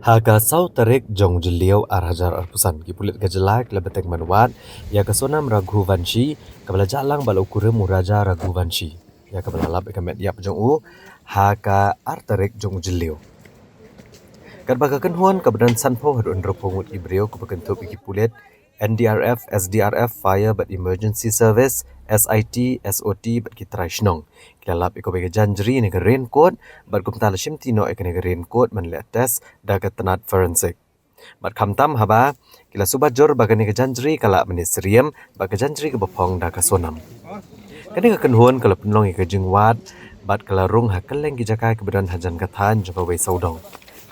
Haga sau tarik jong jeliau arhajar arpusan ki pulit gajelak lebeteng manuat ya kesonam Raghuvanshi kabala jalang balau kurem muraja Raghuvanshi ya kabala lab ekamet yap jong u haka artarik jong jeliau kat bagakan huan kabadan sanpo hadun ropongut ibreu kebakentup iki pulit NDRF, SDRF, Fire but Emergency Service, SIT, SOT but kitrai shnong. Kilalap iko bega janjri ni raincoat but kumtala shimtino ek ni raincoat man le test daga tenat forensic. But kamtam haba kila subajor baga ni janjri kala ministerium baga janjri ke bapong daga sonam. Kani ka kenhuan kala penlong ika jingwat but kala rung hakeleng ki jakai kebadan hajan kathan japa wei saudong.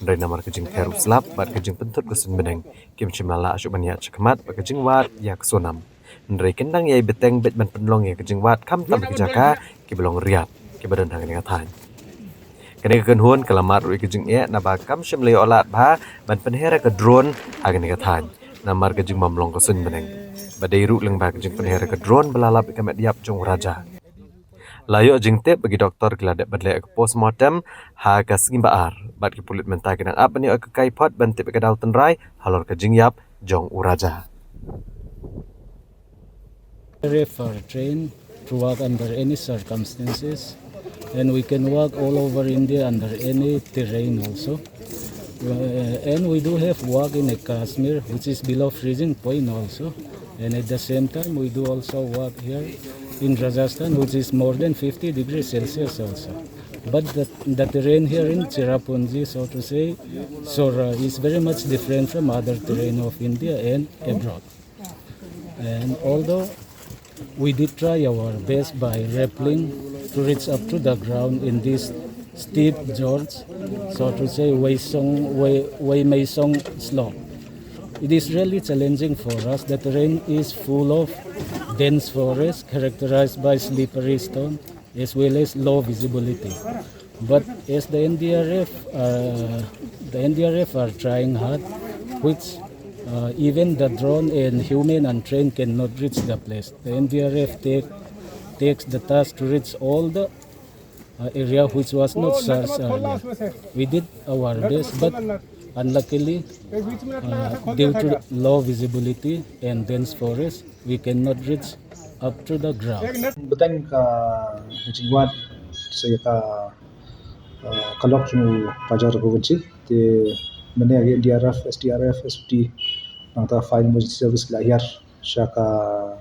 Dari namar kejing keru selap, bat kejing pentut kusun beneng. Kim cimala asyuk banyak cekamat, bat kejing wat ya kesonam. Dari kendang ya beteng bet ban penlong ya kejing wat, kam tam kejaka, ki belong riap, ki badan hang ngatan. Kene kekenhuan kelamat rui kejing ya, naba kam cimlay olat bah, ban penhera ke drone hang ngatan. Namar kejing mamlong kusun beneng. Badai ru leng bah kejing penhera ke drone belalap ikamet diap jong raja. Layo jingtip bagi doktor geladak badlek ke postmortem ha kas ngimbaar bat ki pulit mentai kenang apa ni ke kaipot bantip ke dau tenrai halor ke jingyap jong uraja. For train to work under any circumstances, and we can work all over India under any terrain also. And we do have work in Kashmir, which is below freezing point also. And at the same time, we do also work here in Rajasthan, which is more than 50 degrees Celsius also. But the terrain here in Cherrapunji, so to say, is very much different from other terrain of India and abroad. And although we did try our best by rappelling to reach up to the ground in this steep gorge, so to say, Wei Mei Song slope. It is really challenging for us. The terrain is full of dense forest characterized by slippery stone as well as low visibility. But as the NDRF are trying hard, which even the drone and human and train cannot reach the place. The NDRF takes the task to reach all the area which was not searched earlier. We did our best, but unluckily, due to low visibility and dense forest, we cannot reach up to the ground. Beteng ka jingwat saya ka kalok nu pajar govenci te mene agi DRF, SDRF, SOT nangta fire emergency service lahir syaka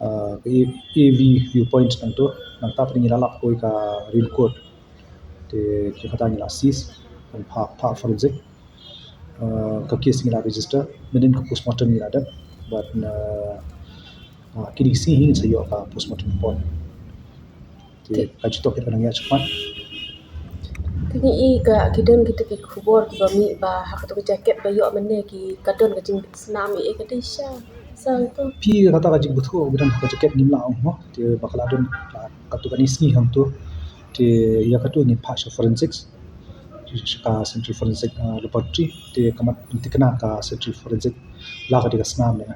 AV viewpoint nangto nangta pring lalap koi ka real code te kata ni lasis dan pa forensic ka case ni la register menen ka postmortem ni ada but kini si hing sayo ka postmortem report te kajito kita nangya cepat Kini ka kidon kita ke kubur ki bami ba hak to jacket ba yo mene ki kadon ka jing tsunami ka desha sang to pi kata kajing betul bidan ka jacket nimla mo te bakal adon ka tu kani si hang tu te ya ka tu ni pa forensics ka central forensic laboratory te kamat tikna ka central forensic la ka diga snam ne